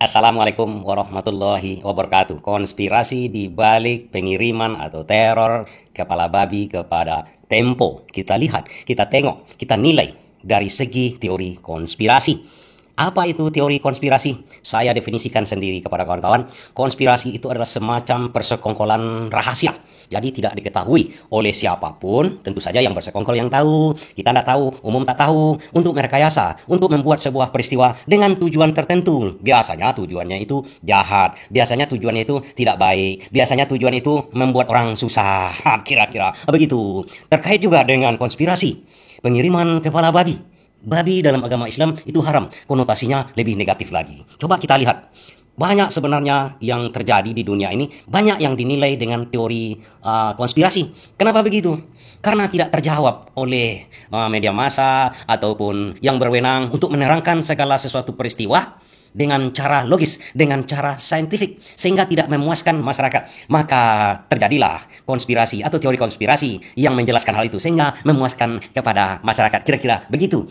Assalamualaikum warahmatullahi wabarakatuh. Konspirasi di balik pengiriman atau teror kepala babi kepada Tempo. Kita lihat, kita tengok, kita nilai dari segi teori konspirasi. Apa itu teori konspirasi? Saya definisikan sendiri kepada kawan-kawan. Konspirasi itu adalah semacam persekongkolan rahasia. Jadi tidak diketahui oleh siapapun. Tentu saja yang bersekongkol yang tahu. Kita tidak tahu, umum tak tahu. Untuk merekayasa, untuk membuat sebuah peristiwa dengan tujuan tertentu. Biasanya tujuannya itu jahat. Biasanya tujuannya itu tidak baik. Biasanya tujuan itu membuat orang susah. Kira-kira begitu. Terkait juga dengan konspirasi. Pengiriman kepala babi. Babi dalam agama Islam itu haram. Konotasinya lebih negatif lagi. Coba kita lihat. Banyak sebenarnya yang terjadi di dunia ini. Banyak yang dinilai dengan teori konspirasi. Kenapa begitu? Karena tidak terjawab oleh media massa ataupun yang berwenang untuk menerangkan segala sesuatu peristiwa dengan cara logis, dengan cara saintifik, sehingga tidak memuaskan masyarakat. Maka terjadilah konspirasi atau teori konspirasi yang menjelaskan hal itu, sehingga memuaskan kepada masyarakat. Kira-kira begitu.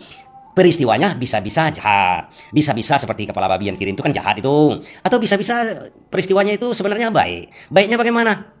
Peristiwanya bisa-bisa jahat, bisa-bisa seperti kepala babi yang kirim itu kan jahat itu, atau bisa-bisa peristiwanya itu sebenarnya baik. Baiknya bagaimana?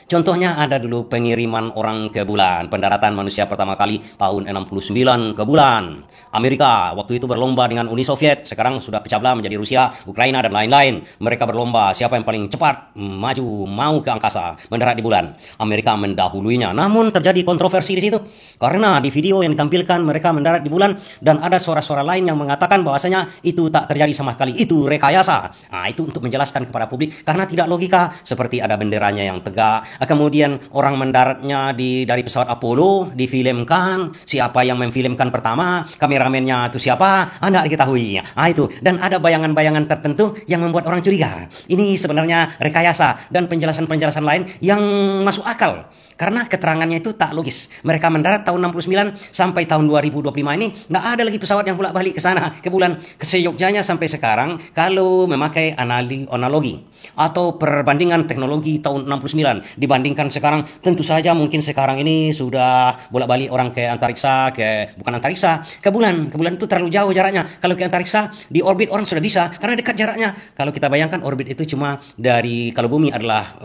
Contohnya ada dulu pengiriman orang ke bulan, pendaratan manusia pertama kali tahun 69 ke bulan. Amerika waktu itu berlomba dengan Uni Soviet, sekarang sudah pecah belah menjadi Rusia, Ukraina dan lain-lain. Mereka berlomba siapa yang paling cepat maju mau ke angkasa, mendarat di bulan. Amerika mendahuluinya. Namun terjadi kontroversi di situ karena di video yang ditampilkan mereka mendarat di bulan dan ada suara-suara lain yang mengatakan bahwasanya itu tak terjadi sama sekali, itu rekayasa. Nah, itu untuk menjelaskan kepada publik karena tidak logika, seperti ada benderanya yang tegak. Kemudian orang mendaratnya dari pesawat Apollo difilmkan, siapa yang memfilmkan pertama, kameramennya itu siapa, Anda diketahui. Itu, dan ada bayangan-bayangan tertentu yang membuat orang curiga. Ini sebenarnya rekayasa dan penjelasan-penjelasan lain yang masuk akal. Karena keterangannya itu tak logis. Mereka mendarat tahun 69 sampai tahun 2025 ini nggak ada lagi pesawat yang bolak-balik ke sana, ke bulan. Seyogjanya sampai sekarang kalau memakai analogi atau perbandingan teknologi tahun 69 dibandingkan sekarang, tentu saja mungkin sekarang ini sudah bolak-balik orang ke antariksa, bukan antariksa, ke bulan. Ke bulan itu terlalu jauh jaraknya. Kalau ke antariksa di orbit orang sudah bisa karena dekat jaraknya. Kalau kita bayangkan orbit itu cuma dari, kalau bumi adalah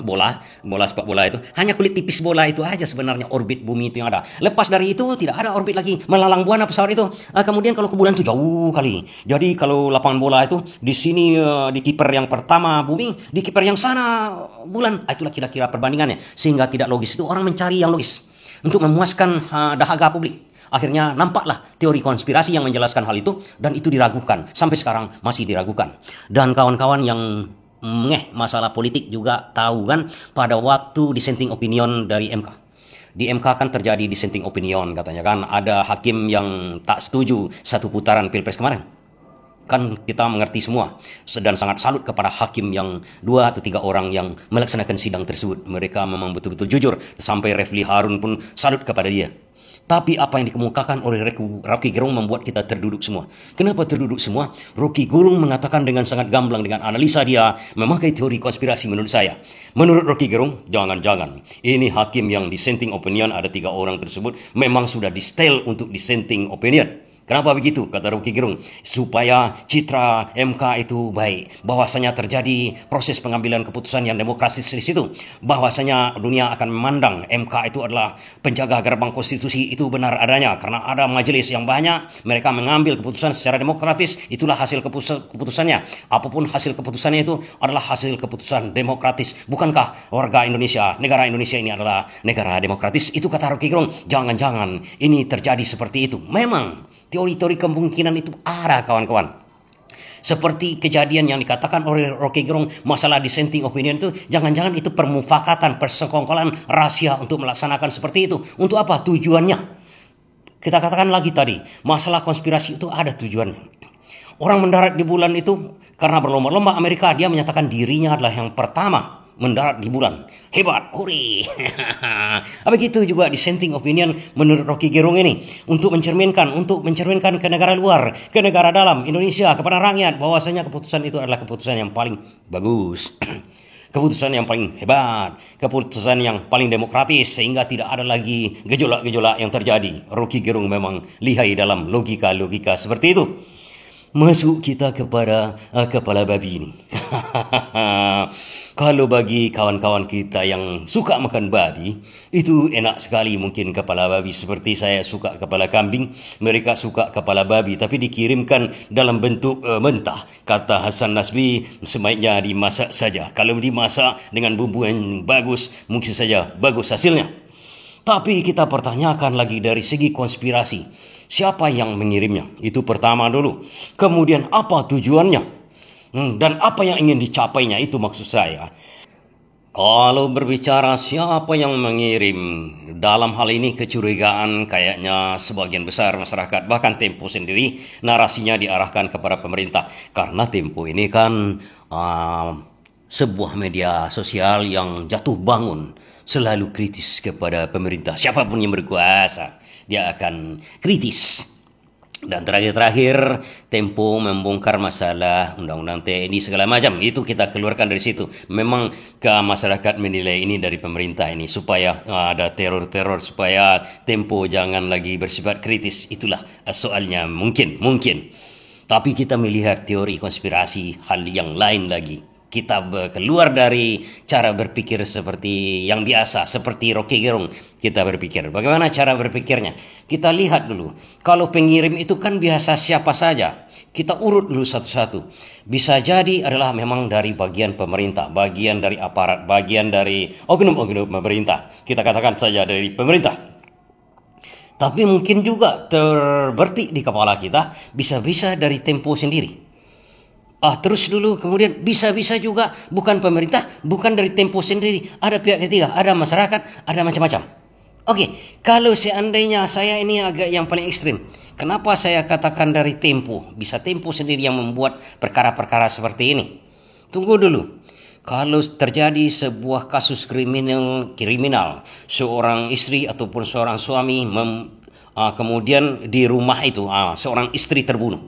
bola sepak bola itu hanya kulit tipis bola itu aja sebenarnya orbit bumi itu yang ada. Lepas dari itu tidak ada orbit lagi melalang buana pesawat itu. Kemudian kalau ke bulan itu jauh kali. Jadi kalau lapangan bola itu di sini di kiper yang pertama bumi, di kiper yang sana bulan. Itulah kira-kira perbandingannya sehingga tidak logis. Itu orang mencari yang logis untuk memuaskan dahaga publik. Akhirnya nampaklah teori konspirasi yang menjelaskan hal itu dan itu diragukan. Sampai sekarang masih diragukan. Dan kawan-kawan yang masalah politik juga tahu kan pada waktu dissenting opinion dari MK. Di MK kan terjadi dissenting opinion katanya kan ada hakim yang tak setuju satu putaran Pilpres kemarin. Kan kita mengerti semua dan sangat salut kepada hakim yang 2 atau 3 orang yang melaksanakan sidang tersebut. Mereka memang betul-betul jujur sampai Refli Harun pun salut kepada dia. Tapi apa yang dikemukakan oleh Rocky Gerung membuat kita terduduk semua. Kenapa terduduk semua? Rocky Gerung mengatakan dengan sangat gamblang dengan analisa dia memakai teori konspirasi menurut saya. Menurut Rocky Gerung, jangan-jangan ini hakim yang dissenting opinion ada 3 orang tersebut memang sudah di-style untuk dissenting opinion. Kenapa begitu? Kata Rocky Gerung. Supaya citra MK itu baik. Bahwasanya terjadi proses pengambilan keputusan yang demokratis di situ. Bahwasanya dunia akan memandang MK itu adalah penjaga gerbang konstitusi itu benar adanya. Karena ada majelis yang banyak. Mereka mengambil keputusan secara demokratis. Itulah hasil keputusannya. Apapun hasil keputusannya itu adalah hasil keputusan demokratis. Bukankah warga Indonesia, negara Indonesia ini adalah negara demokratis? Itu kata Rocky Gerung. Jangan-jangan ini terjadi seperti itu. Memang teori-teori kemungkinan itu ada kawan-kawan. Seperti kejadian yang dikatakan oleh Rocky Gerung masalah dissenting opinion itu, jangan-jangan itu permufakatan, persekongkolan rahasia untuk melaksanakan seperti itu. Untuk apa tujuannya? Kita katakan lagi tadi, masalah konspirasi itu ada tujuannya. Orang mendarat di bulan itu karena berlomba-lomba Amerika, dia menyatakan dirinya adalah yang pertama mendarat di bulan. Hebat, hore. Begitu juga dissenting opinion menurut Rocky Gerung ini untuk mencerminkan ke negara luar, ke negara dalam Indonesia, kepada rakyat bahwasanya keputusan itu adalah keputusan yang paling bagus. Keputusan yang paling hebat, keputusan yang paling demokratis sehingga tidak ada lagi gejolak-gejolak yang terjadi. Rocky Gerung memang lihai dalam logika-logika seperti itu. Masuk kita kepada kepala babi ini. Kalau bagi kawan-kawan kita yang suka makan babi, itu enak sekali mungkin kepala babi. Seperti saya suka kepala kambing, mereka suka kepala babi, tapi dikirimkan dalam bentuk mentah. Kata Hasan Nasbi, sebaiknya dimasak saja. Kalau dimasak dengan bumbu yang bagus, mungkin saja bagus hasilnya. Tapi kita pertanyakan lagi dari segi konspirasi. Siapa yang mengirimnya? Itu pertama dulu. Kemudian apa tujuannya? Dan apa yang ingin dicapainya? Itu maksud saya. Kalau berbicara siapa yang mengirim, dalam hal ini kecurigaan kayaknya sebagian besar masyarakat, bahkan Tempo sendiri narasinya diarahkan kepada pemerintah. Karena Tempo ini kan sebuah media sosial yang jatuh bangun, selalu kritis kepada pemerintah. Siapapun yang berkuasa, dia akan kritis. Dan terakhir Tempo membongkar masalah undang-undang TNI segala macam. Itu kita keluarkan dari situ. Memang ke masyarakat menilai ini dari pemerintah ini supaya ada teror-teror, supaya Tempo jangan lagi bersifat kritis. Itulah soalnya mungkin. Tapi kita melihat teori konspirasi hal yang lain lagi. Kita keluar dari cara berpikir seperti yang biasa, seperti Rocky Gerung kita berpikir. Bagaimana cara berpikirnya? Kita lihat dulu. Kalau pengirim itu kan biasa siapa saja. Kita urut dulu satu-satu. Bisa jadi adalah memang dari bagian pemerintah, bagian dari aparat, bagian dari oknum-oknum pemerintah. Kita katakan saja dari pemerintah. Tapi mungkin juga terbertik di kepala kita, bisa-bisa dari Tempo sendiri. Terus dulu kemudian bisa-bisa juga bukan pemerintah, bukan dari Tempo sendiri, ada pihak ketiga, ada masyarakat, ada macam-macam. Oke, kalau seandainya saya ini agak yang paling ekstrim, kenapa saya katakan dari Tempo? Bisa Tempo sendiri yang membuat perkara-perkara seperti ini. Tunggu dulu. Kalau terjadi sebuah kasus kriminal, seorang istri ataupun seorang suami kemudian di rumah itu seorang istri terbunuh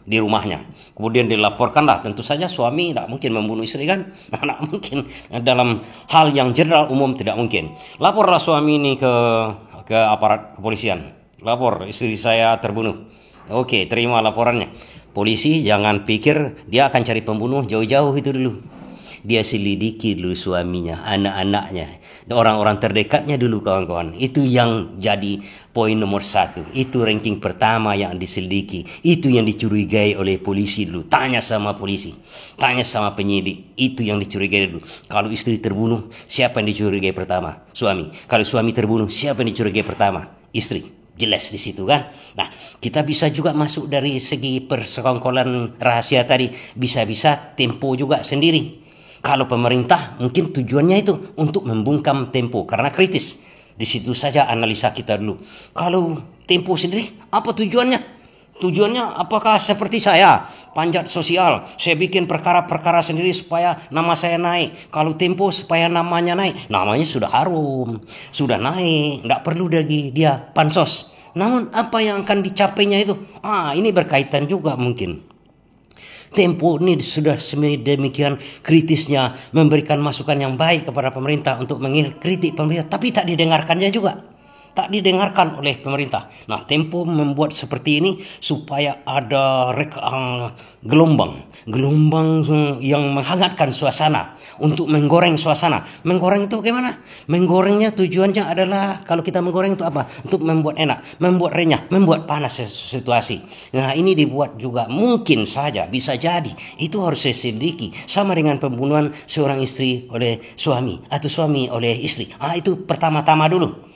di rumahnya. Kemudian dilaporkanlah. Tentu saja suami tidak mungkin membunuh istri kan? Tidak mungkin. Dalam hal yang general umum tidak mungkin. Laporlah suami ini ke aparat kepolisian. Lapor istri saya terbunuh. Oke, terima laporannya. Polisi jangan pikir dia akan cari pembunuh jauh-jauh itu dulu. Dia selidiki dulu suaminya, anak-anaknya, orang-orang terdekatnya dulu kawan-kawan. Itu yang jadi poin nomor 1. Itu ranking pertama yang diselidiki. Itu yang dicurigai oleh polisi dulu. Tanya sama polisi, tanya sama penyidik. Itu yang dicurigai dulu. Kalau istri terbunuh, siapa yang dicurigai pertama? Suami. Kalau suami terbunuh, siapa yang dicurigai pertama? Istri. Jelas di situ kan. Nah, kita bisa juga masuk dari segi persekongkolan rahasia tadi. Bisa-bisa Tempo juga sendiri. Kalau pemerintah mungkin tujuannya itu untuk membungkam Tempo karena kritis. Di situ saja analisa kita dulu. Kalau Tempo sendiri apa tujuannya? Tujuannya apakah seperti saya panjat sosial, saya bikin perkara-perkara sendiri supaya nama saya naik. Kalau Tempo supaya namanya naik, namanya sudah harum, sudah naik, tidak perlu lagi dia pansos. Namun apa yang akan dicapainya itu, ini berkaitan juga mungkin. Tempo ini sudah sedemikian kritisnya memberikan masukan yang baik kepada pemerintah untuk mengkritik pemerintah, tapi tak didengarkannya juga. Tak didengarkan oleh pemerintah. Nah, Tempo membuat seperti ini supaya ada gelombang yang menghangatkan suasana untuk menggoreng suasana. Menggoreng itu bagaimana? Menggorengnya tujuannya adalah kalau kita menggoreng itu apa? Untuk membuat enak, membuat renyah, membuat panas situasi. Nah, ini dibuat juga mungkin saja bisa jadi itu harus diselidiki sama dengan pembunuhan seorang istri oleh suami atau suami oleh istri. Itu pertama-tama dulu.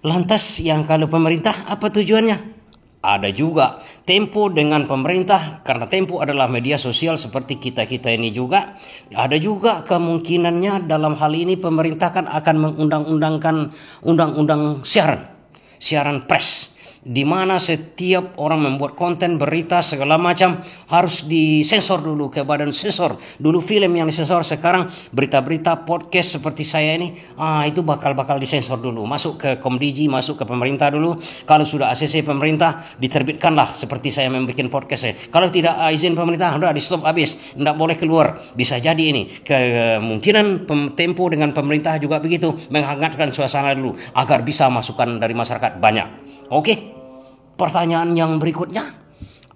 Lantas yang kalau pemerintah apa tujuannya? Ada juga Tempo dengan pemerintah, karena Tempo adalah media sosial seperti kita-kita ini juga. Ada juga kemungkinannya dalam hal ini pemerintah kan akan mengundang-undangkan undang-undang siaran pers, di mana setiap orang membuat konten berita segala macam harus disensor dulu ke badan sensor. Dulu film yang disensor, sekarang berita-berita podcast seperti saya ini itu bakal disensor dulu, masuk ke Komdigi, masuk ke pemerintah dulu. Kalau sudah ACC pemerintah diterbitkanlah seperti saya membuat podcast saya. Kalau tidak izin pemerintah sudah di stop habis, tidak boleh keluar. Bisa jadi ini kemungkinan Tempo dengan pemerintah juga begitu, menghangatkan suasana dulu agar bisa masukan dari masyarakat banyak. Oke. Pertanyaan yang berikutnya,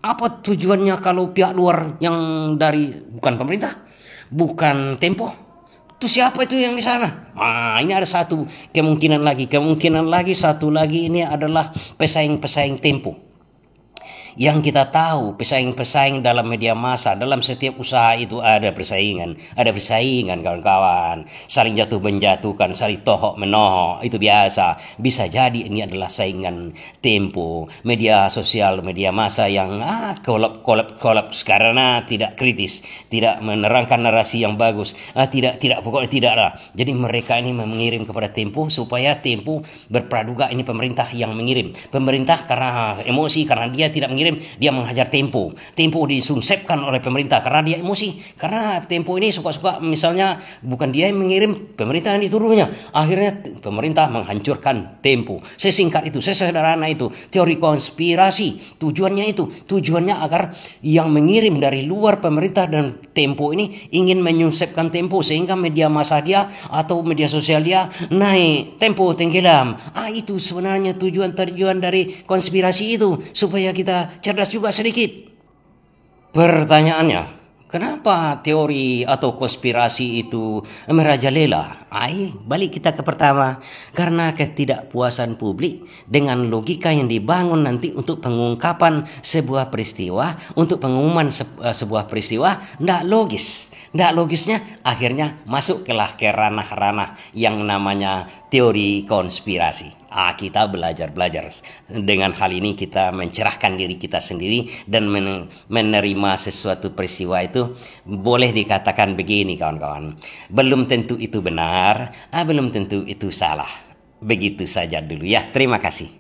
Apa tujuannya kalau pihak luar yang dari bukan pemerintah, bukan Tempo? Itu siapa itu yang di sana? Nah, ini ada satu kemungkinan lagi. Kemungkinan lagi satu lagi ini adalah pesaing-pesaing Tempo. Yang kita tahu pesaing-pesaing dalam media massa, dalam setiap usaha itu ada persaingan kawan-kawan, saling jatuh menjatuhkan, saling tohok menohok, itu biasa. Bisa jadi ini adalah saingan Tempo, media sosial, media massa yang kolab karena tidak kritis, tidak menerangkan narasi yang bagus, pokoknya tidak lah. Jadi mereka ini mengirim kepada Tempo supaya Tempo berpraduga ini pemerintah yang mengirim. Pemerintah karena emosi, karena dia tidak mengirim, dia menghajar Tempo. Tempo disunsepkan oleh pemerintah karena dia emosi. Karena Tempo ini suka-suka, misalnya bukan dia yang mengirim, pemerintah yang dituduhnya. Akhirnya pemerintah menghancurkan Tempo. Sesingkat itu, sesederhana itu. Teori konspirasi. Tujuannya agar yang mengirim dari luar pemerintah dan Tempo ini ingin menyunsepkan Tempo sehingga media massa dia atau media sosial dia naik, Tempo tenggelam. Itu sebenarnya tujuan dari konspirasi itu, supaya kita cerdas juga sedikit. Pertanyaannya, kenapa teori atau konspirasi itu merajalela? Balik kita ke pertama. Karena ketidakpuasan publik dengan logika yang dibangun nanti untuk pengungkapan sebuah peristiwa, untuk pengumuman sebuah peristiwa, tidak logis. Tidak logisnya akhirnya masuklah ke ranah-ranah yang namanya teori konspirasi. Kita belajar. Dengan hal ini kita mencerahkan diri kita sendiri dan menerima sesuatu peristiwa itu. Boleh dikatakan begini kawan-kawan, belum tentu itu benar, belum tentu itu salah. Begitu saja dulu ya, terima kasih.